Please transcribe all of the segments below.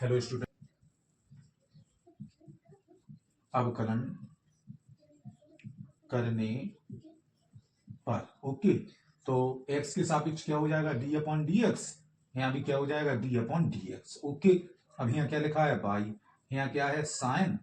Hello student, अवकलन करने पर ओके तो x के सापेक्ष क्या हो जाएगा d अपॉन डी एक्स, यहाँ भी क्या हो जाएगा d upon D x. Okay, अब यहाँ क्या लिखा है बाई, यहाँ क्या है साइन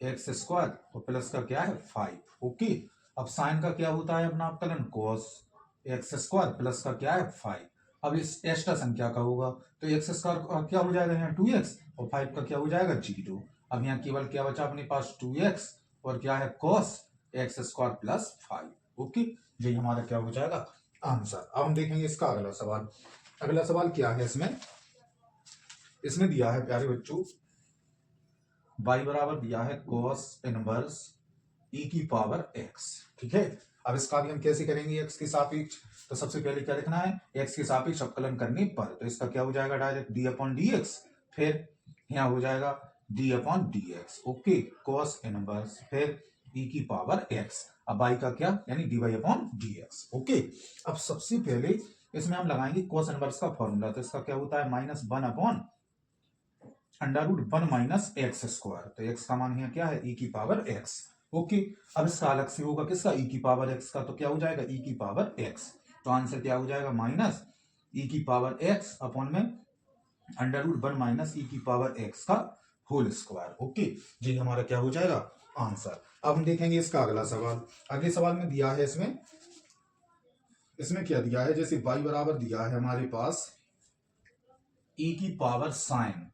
एक्स स्क्वायर और प्लस का क्या है 5। ओके, अब साइन का क्या होता है अपना अवकलन cos एक्स स्क्वायर प्लस का क्या है 5। अब इस एक्स्ट्रा संख्या का होगा तो एक्स स्क्वायर क्या हो जाएगा यहाँ 2x और 5 का क्या हो जाएगा 0। अब यहाँ केवल क्या बचा अपने पास 2x और क्या है cos x square plus 5। Okay, ये हमारा क्या हो जाएगा आंसर। अब हम देखेंगे इसका अगला सवाल। अगला सवाल क्या है, इसमें दिया है प्यारे बच्चों y बराबर दिया है cos इनवर्स e की पावर x। ठीक है, अब इसका भी हम कैसे करेंगे x के सापेक्ष, तो सबसे पहले क्या लिखना है x के सापेक्ष अवकलन करने पर, तो इसका क्या हो जाएगा direct d upon D x, फिर यहाँ हो जाएगा d upon D x. Okay, cos inverse फिर e की पावर x, अब y का क्या यानी dy upon D x. Okay, अब सबसे पहले इसमें हम लगाएंगे cos इनवर्स का फॉर्मूला, तो इसका क्या होता है -1 upon under root 1 minus X square, तो x का मान यहाँ क्या है e की पावर x। ओके, अब इसका अलग से होगा किसका e की पावर x का, तो क्या हो जाएगा e की पावर x, तो आंसर क्या हो जाएगा माइनस e की पावर x अपॉन में अंडर रूट 1 माइनस e की पावर x का होल स्क्वायर। ओके, ये हमारा क्या हो जाएगा आंसर। अब हम देखेंगे इसका अगला सवाल। अगले सवाल में दिया है इसमें क्या दिया है, जैसे y बराबर दिया है हमारे पास e की पावर साइन,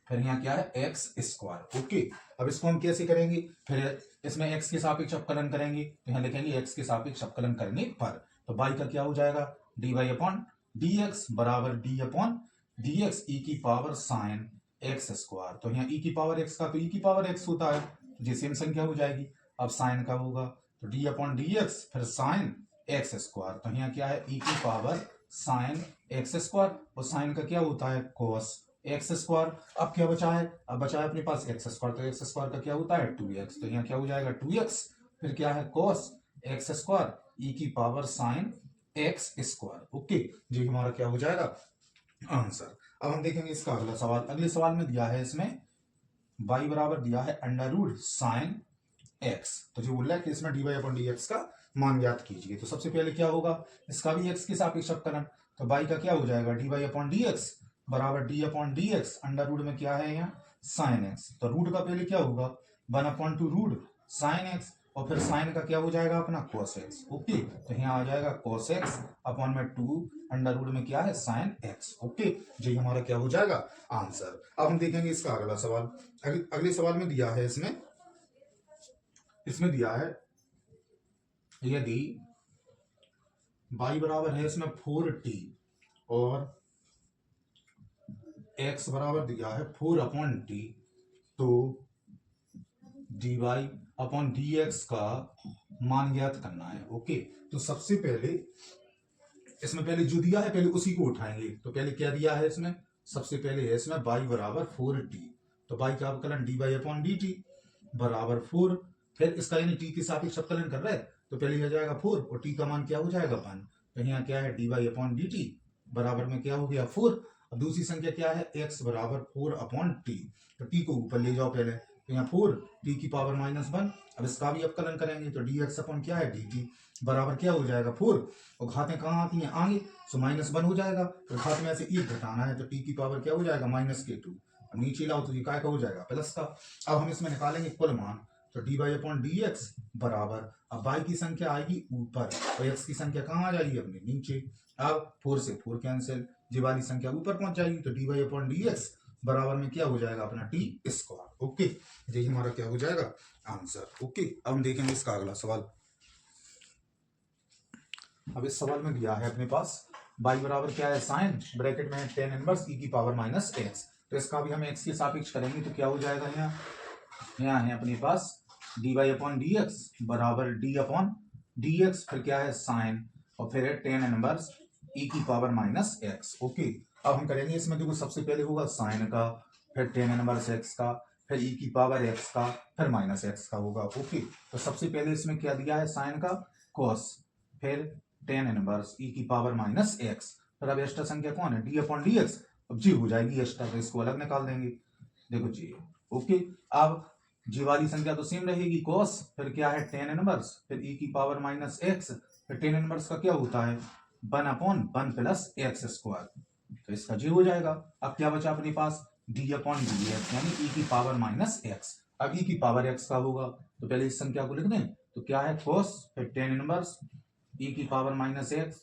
फिर यहाँ क्या है एक्स स्क्वायर। ओके, अब इसको हम कैसे करेंगे, फिर इसमें x के सापेक्ष अवकलन करेंगे, तो यहाँ लिखेंगे x के सापेक्ष अवकलन करने पर, तो y का क्या हो जाएगा dy अपॉन डी एक्स बराबर d अपॉन डी एक्स ई की पावर साइन एक्स स्क्वायर, तो यहाँ e की पावर x का तो e की पावर x होता है, तो ये सेम संख्या हो जाएगी। अब साइन का होगा तो d अपॉन डी एक्स फिर साइन एक्स स्क्वायर, तो यहाँ क्या है e की पावर साइन एक्स स्क्वायर और साइन का क्या होता है cos एक्स स्क्वायर। अब क्या बचा है, अब बचा है अपने पास एक्स स्क्वायर, तो एक्स स्क्वायर का क्या होता है 2x, तो यहाँ क्या हो जाएगा 2x फिर क्या है cos एक्स स्क्वायर ई की power sine X square. Okay, जी हमारा क्या हो जाएगा आंसर। अब हम देखेंगे इसका अगला सवाल। अगले सवाल में दिया है इसमें y बराबर दिया है अंडर रूट साइन एक्स, तो जो बोल रहा है कि इसमें dy अपॉन डी एक्स का मान ज्ञात कीजिए, तो सबसे पहले क्या होगा इसका भी x के सापेक्ष अवकलन, तो y का क्या हो जाएगा dy अपॉन डी एक्स बराबर d upon D X under root में क्या है यहाँ साइन एक्स, तो रूट का पहले क्या होगा 1 अपॉन 2 रूट साइन एक्स और फिर साइन का क्या हो जाएगा अपना cos एक्स। ओके, तो यहाँ आ जाएगा cos एक्स अपॉन में 2 अंडर रूट में क्या है साइन एक्स। ओके, जी हमारा क्या हो जाएगा आंसर। अब हम देखेंगे इसका अगला सवाल। अगले सवाल में दिया है इसमें दिया है यदि y बराबर है इसमें 4t और x बराबर दिया है 4 अपॉन टी, तो dy अपॉन डी एक्स का मान ज्ञात करना है। ओके, तो सबसे पहले इसमें पहले जो दिया है पहले उसी को उठाएंगे, तो पहले क्या दिया है इसमें, सबसे पहले है इसमें y बराबर 4t, तो y का अवकलन dy अपॉन डी टी बराबर 4, फिर इसका यानी t के सापेक्ष अवकलन कर रहे हैं तो पहले हो जाएगा 4 और t का मान क्या हो जाएगा 1, तो यहाँ क्या है dy अपॉन डी टी बराबर में क्या हो गया 4। अब दूसरी संख्या क्या है x बराबर 4 अपॉन टी, तो t को ऊपर ले जाओ पहले, तो यहाँ 4 t की पावर -1। अब इसका भी अवकलन करेंगे तो dx अपॉन क्या है dt बराबर क्या हो जाएगा 4, और घातें कहाँ आती हैं आगे, सो -1 हो जाएगा, तो घात में से 1 घटाना है तो t की पावर क्या हो जाएगा -k2, अब नीचे लाओ तो ये काय का हो जाएगा प्लस का। अब हम इसमें निकालेंगे कुल मान, तो dy अपॉन डी एक्स बराबर, अब y की संख्या आएगी ऊपर और x की संख्या कहाँ आ जाएगी अपने नीचे, अब 4 से 4 कैंसिल, ये वाली संख्या ऊपर पहुंच जाएगी, तो dy अपॉन डी एक्स बराबर में क्या हो जाएगा अपना टी स्क्वायर। ओके, यही हमारा क्या हो जाएगा आंसर। ओके, अब हम देखेंगे इसका अगला सवाल। अब इस सवाल में दिया है अपने पास y बराबर क्या है साइन ब्रैकेट में tan इनवर्स e की पावर -x, तो इसका भी हम x के सापेक्ष करेंगे तो क्या हो जाएगा यहाँ है अपने पास dy अपॉन डी एक्स बराबर d अपॉन डी एक्स फिर क्या है साइन और फिर है tan इनवर्स e की पावर -x। ओके, अब हम करेंगे इसमें देखो सबसे पहले होगा साइन का, फिर tan इनवर्स x का, फिर e की पावर x का, फिर -x का होगा। ओके, तो सबसे पहले इसमें क्या दिया है साइन का cos, फिर tan इनवर्स e की पावर -x, फिर अब एक्स्ट्रा संख्या कौन है d अपॉन डी एक्स अब जी हो जाएगी एक्स्ट्रा, तो इसको अलग निकाल देंगे। देखो जी, ओके। अब जी वाली संख्या तो सेम रहेगी, cos, फिर क्या है tan इनवर्स, फिर e की पावर माइनस एक्स, फिर tan इनवर्स का क्या होता है 1/1 प्लस एक्स स्क्वायर, तो इसका जी हो जाएगा। अब क्या बचा अपने पास d/dx यानी e की पावर माइनस एक्स। अब e की पावर x का होगा तो पहले इस संख्या को लिख दें, तो क्या है cos, फिर tan इनवर्स e की पावर माइनस एक्स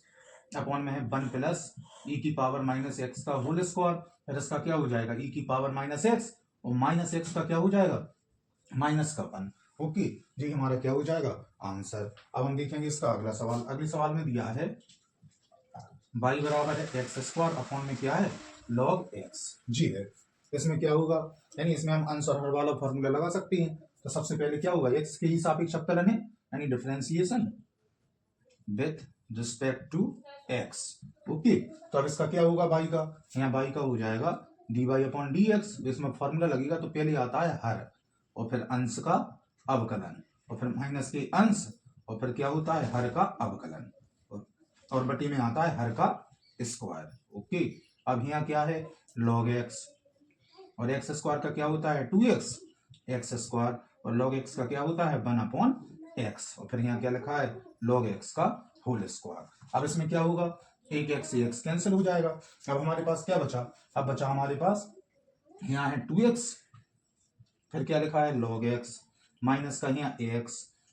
अपॉन में है 1 प्लस e की पावर माइनस एक्स का होल स्क्वायर, फिर इसका क्या हो जाएगा e की पावर माइनस एक्स, और माइनस एक्स का क्या हो जाएगा माइनस का 1। ओके, जी हमारा क्या हो जाएगा आंसर। अब हम देखेंगे इसका अगला सवाल। अगले सवाल में दिया है y बराबर है एक्स स्क्वायर अपॉन में क्या है log x जी है। इसमें क्या होगा, यानी इसमें हम अंश और हर वाला फॉर्मूला लगा सकते हैं। तो सबसे पहले क्या होगा, x के ही सापेक्ष अवकलन है यानी differentiation with respect to x। Okay, तो अब इसका क्या होगा y का, यहाँ y का हो जाएगा dy/dx। इसमें फॉर्मूला लगेगा तो पहले आता है हर, और फिर अंश का अवकलन, और फिर माइनस के अंश, और फिर क्या होता है हर का अवकलन, और बटी में आता है हर का स्क्वायर। ओके, अब यहाँ क्या है log x, और एक्स स्क्वायर का क्या होता है 2x एक्स स्क्वायर, और log x का क्या होता है 1/x, और फिर यहाँ क्या लिखा है log x का होल स्क्वायर। अब इसमें क्या होगा, एक x से x कैंसिल हो जाएगा। अब हमारे पास क्या बचा, अब बचा हमारे पास यहाँ है 2x, फिर क्या लिखा है log x, माइनस का यहाँ x,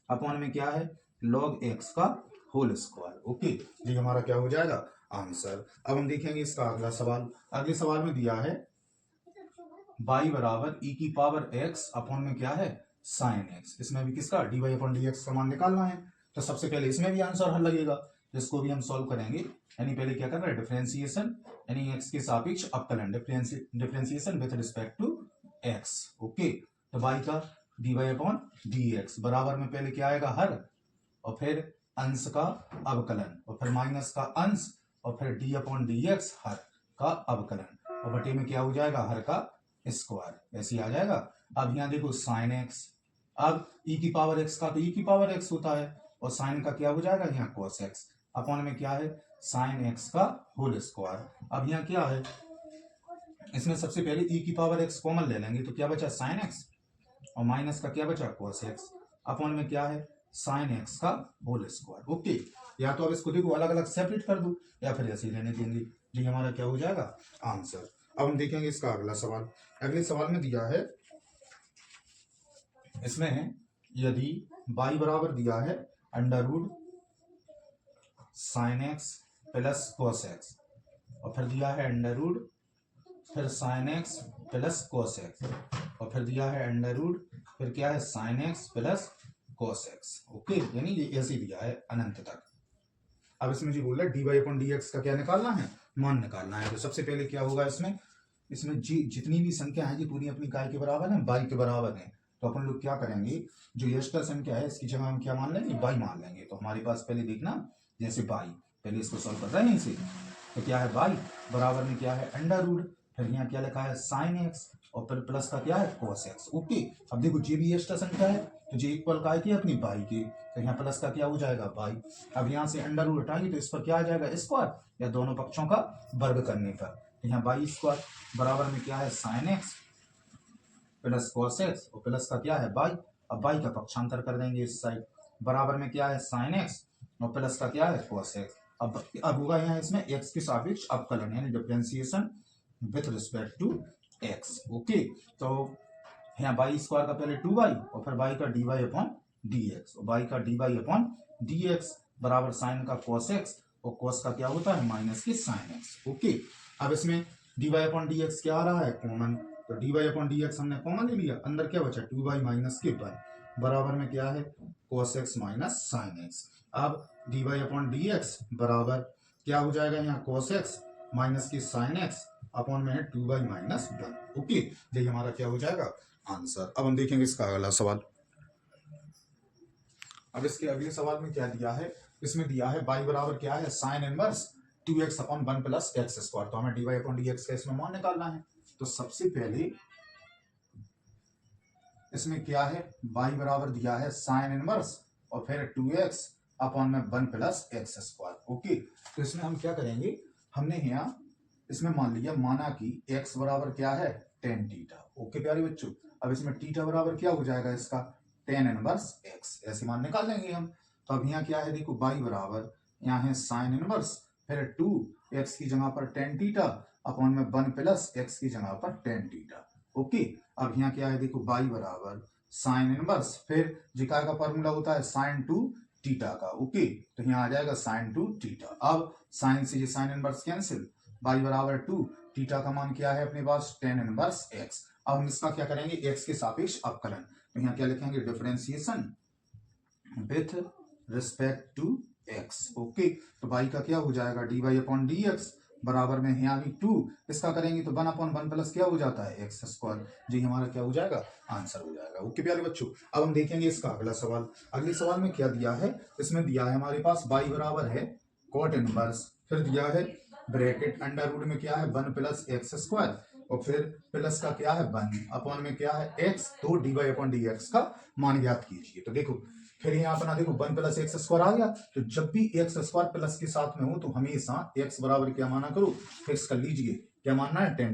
अपॉन में क्या है log x का होल स्क्वायर। ओके, ये हमारा क्या हो जाएगा आंसर। अब हम देखेंगे इसका अगला सवाल। अगले सवाल में दिया है y बराबर e की पावर x अपॉन में क्या है साइन x। इसमें भी किसका dy/dx का मान निकालना है। तो सबसे पहले इसमें भी आंसर हल लगेगा, जिसको भी हम सॉल्व करेंगे। यानी पहले क्या कर रहे हैं डिफरेंशिएशन, यानी x के सापेक्ष अवकलन, differentiation with respect to x। Okay, तो y का dy/dx बराबर में पहले क्या आएगा हर, और फिर अंश का अवकलन, और फिर माइनस का अंश, और फिर d/dx हर का अवकलन, और बटे में क्या हो जाएगा हर का स्क्वायर, ऐसे ही आ जाएगा। अब यहाँ देखो साइन एक्स, अब e की पावर x का तो e की पावर x होता है, और साइन का क्या हो जाएगा यहाँ cos x, अपॉन में क्या है साइन x का होल स्क्वायर। अब यहाँ क्या है, इसमें सबसे पहले e की पावर x कॉमन ले लेंगे, तो क्या बचा साइन x, और माइनस का क्या बचा cos x, अपॉन में क्या है साइन x का होल स्क्वायर। ओके, या तो अब इसको देखो अलग अलग सेपरेट कर दो, या फिर ऐसे ही रहने देंगे। जी हमारा क्या हो जाएगा आंसर। अब हम देखेंगे इसका अगला सवाल। अगले सवाल में दिया है, इसमें है यदि y बराबर दिया है under root sine X plus cos X, और फिर दिया है अंडर रूट फिर sine X plus cos X, और फिर दिया है अंडर रूट फिर क्या है sine X plus cos X. Okay, यानी ये ऐसे दिया है अनंत तक। अब इसमें जी बोल रहा है dy/dx का क्या निकालना है मान निकालना है। तो सबसे पहले क्या होगा, इसमें जी जितनी भी संख्या है जी पूरी अपनी काय के बराबर है, y के बराबर है। तो अपन लोग क्या करेंगे, जो यष्टर संख्या है इसकी जगह हम क्या मान लेंगे y मान लेंगे। तो हमारे पास पहले देखना जैसे y, पहले इसको सॉल्व कर रहे हैं इसे, तो क्या है y बराबर में क्या है अंडर रूट, फिर यहाँ क्या लिखा है साइन एक्स, और फिर प्लस का क्या है कोस एक्स। ओके, अब देखो जी भी यष्टर संख्या है तो जी इक्वल काय की अपनी y के, तो यहाँ प्लस का क्या हो जाएगा y। अब यहाँ से अंडर रूट हटाएंगे तो इस पर क्या आ जाएगा स्क्वायर, या दोनों पक्षों का वर्ग करने पर, तो यहाँ y स्क्वायर बराबर में क्या है sine X plus cos X, और प्लस का क्या है y। अब y का पक्षांतर कर देंगे इस साइड, बराबर में क्या है साइन एक्स, और प्लस का क्या है कोस एक्स। अब होगा यहाँ इसमें x के सापेक्ष अवकलन यानी differentiation with respect to x। Okay, तो यहाँ y स्क्वायर का पहले 2y, और फिर y का dy/dx, और y का dy/dx बराबर साइन का cos x, और cos का क्या होता है माइनस के साइन x। ओके, अब इसमें dy/dx क्या आ रहा है कॉमन, तो dy/dx हमने कॉमन ले लिया, अंदर क्या बचा 2y माइनस के 1 बराबर में क्या है cos x minus sine x। अब dy/dx बराबर क्या हो जाएगा यहाँ cos x माइनस की साइन x, अपॉन में है 2y माइनस 1। ओके, ये हमारा क्या हो जाएगा आंसर। अब हम देखेंगे इसका अगला सवाल। अब इसके अगले सवाल में क्या दिया है, इसमें दिया है y बराबर क्या है sine inverse 2x upon 1 plus x square. तो हमें dy/dx का इसमें मान निकालना है। तो सबसे पहले इसमें क्या है y बराबर दिया है साइन इनवर्स, और फिर 2x अपॉन में 1 प्लस एक्स स्क्वायर। ओके, तो इसमें हम क्या करेंगे, हमने यहाँ इसमें मान लिया, माना कि x बराबर क्या है, टेन टीटा। ओके प्यारे बच्चों, अब इसमें टीटा बराबर क्या हो जाएगा इसका, टेन इनवर्स x, ऐसे मान निकाल लेंगे हम। तो अब यहाँ क्या है, देखो y बराबर यहाँ है साइन इनवर्स, फिर 2x की जगह पर टेन टीटा अपॉन में 1 प्लस x की जगह पर टेन टीटा। ओके, अब यहाँ क्या है, देखो y बराबर साइन इनवर्स, फिर जिका का फॉर्मूला होता है साइन टू टीटा का। ओके, तो यहाँ आ जाएगा साइन टू टीटा। अब साइन से ये साइन इनवर्स कैंसिल, y बराबर 2, टीटा का मान क्या है अपने पास, टेन इनवर्स x। अब हम इसका क्या करेंगे, x के सापेक्ष अवकलन। तो यहाँ क्या लिखेंगे, differentiation with respect to x। Okay, तो y का क्या हो जाएगा, dy अपॉन dx बराबर में यहाँ भी 2, इसका करेंगे तो 1 अपॉन 1 प्लस क्या हो जाता है, एक्स स्क्वायर। जी हमारा क्या हो जाएगा, आंसर हो जाएगा। ओके प्यारे बच्चों, अब हम देखेंगे इसका अगला सवाल। अगले सवाल में क्या दिया है, इसमें दिया है हमारे पास y बराबर है कॉट इनवर्स, फिर दिया है ब्रैकेट अंडर रूट में क्या है 1 प्लस एक्स स्क्वायर, और फिर प्लस का क्या है 1 अपॉन में क्या है x, तो dy अपॉन dx का मान ज्ञात कीजिए। तो देखो फिर यहाँ अपना देखो 1 प्लस एक्स स्क्वायर आ गया, तो जब भी एक्स स्क्वायर प्लस के साथ में हो तो हमेशा x बराबर क्या माना करो, फिक्स कर लीजिए, क्या मानना है, टेन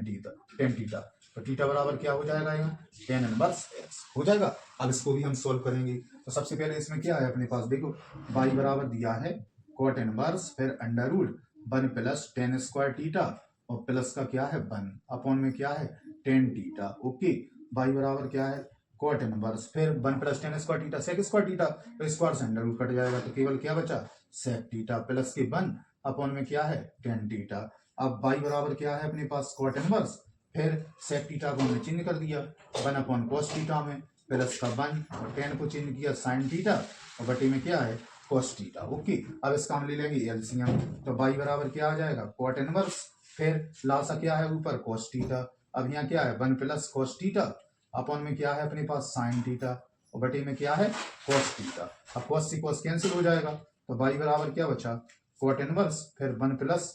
टीटा। तो टीटा बराबर क्या हो जाएगा, यहाँ टेन इनवर्स x हो जाएगा। अब इसको भी हम सोल्व करेंगे। तो सबसे पहले इसमें क्या है अपने पास, देखो y बराबर दिया है कॉट इनवर्स, फिर under root 1 plus tan square theta, और प्लस का क्या है 1 अपॉन में क्या है टेन टीटा। ओके, y बराबर क्या है कॉट इनवर्स, फिर 1 plus tan square theta sec square theta, तो स्क्वायर से अंडर रूट कट जाएगा, तो केवल क्या बचा, सेक टीटा प्लस के 1 अपॉन में क्या है टेन टीटा। अब y बराबर क्या है अपने पास कॉट इनवर्स, फिर सेक टीटा को हमने चिन्ह कर दिया 1 अपॉन कॉस टीटा में, प्लस का 1 और टेन को चिन्ह किया साइन टीटा, और बटे में क्या है कॉस टीटा। ओके, अब इसका हम ले लेंगे एलसीएम। तो y बराबर क्या आ जाएगा कॉट इनवर्स, फिर लासा क्या है ऊपर कॉस टीटा, अब यहाँ क्या है 1 प्लस कॉस टीटा अपॉन में क्या है अपने पास साइन टीटा, और बटे में क्या है कॉस टीटा। अब कॉस से कॉस कैंसिल हो जाएगा, तो y बराबर क्या बचा कॉट इनवर्स, फिर 1 प्लस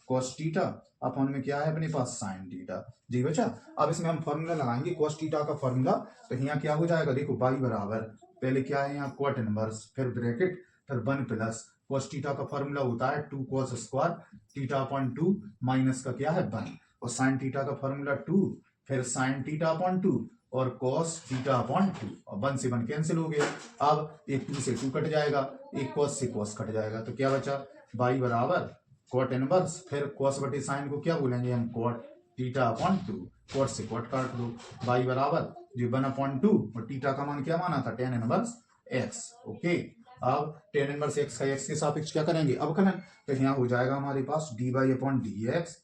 कॉस टीटा अपॉन में क्या है अपने पास साइन टीटा। जी बचा, अब इसमें हम फॉर्मूला लगाएंगे कॉस टीटा का फॉर्मूला। तो यहाँ क्या हो जाएगा, देखो y बराबर पहले क्या है यहाँ कॉट इनवर्स, फिर ब्रैकेट, फिर 1 प्लस कॉस टीटा का फॉर्मूला होता है 2 cos square theta upon 2 minus का क्या है 1, और साइन टीटा का फॉर्मूला 2, फिर साइन टीटा अपॉन 2 और cos थीटा अपॉन 2, और 1 से 1 कैंसिल हो गया। अब एक 2 से 2 कट जाएगा, एक cos से cos कट जाएगा, तो क्या बचा y बराबर cot इनवर्स, फिर cos बटे साइन को क्या बोलेंगे हम cot थीटा अपॉन 2, cot से cot काट दो, y बराबर जो 1 अपॉन 2, और थीटा का मान क्या माना था टेन इनवर्स x। ओके, अब टेन इनवर्स x का x के सापेक्ष क्या करेंगे अवकलन, तो यहाँ हो जाएगा हमारे पास dy अपॉन dx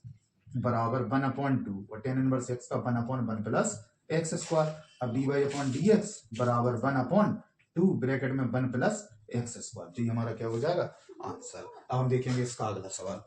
बराबर 1 अपॉन 2, और टेन इनवर्स x का 1 अपॉन 1 प्लस एक्स स्क्वायर। अब dy अपॉन dx बराबर 1 अपॉन 2 ब्रैकेट में 1 प्लस एक्स स्क्वायर। जी हमारा क्या हो जाएगा आंसर। अब हम देखेंगे इसका अगला सवाल।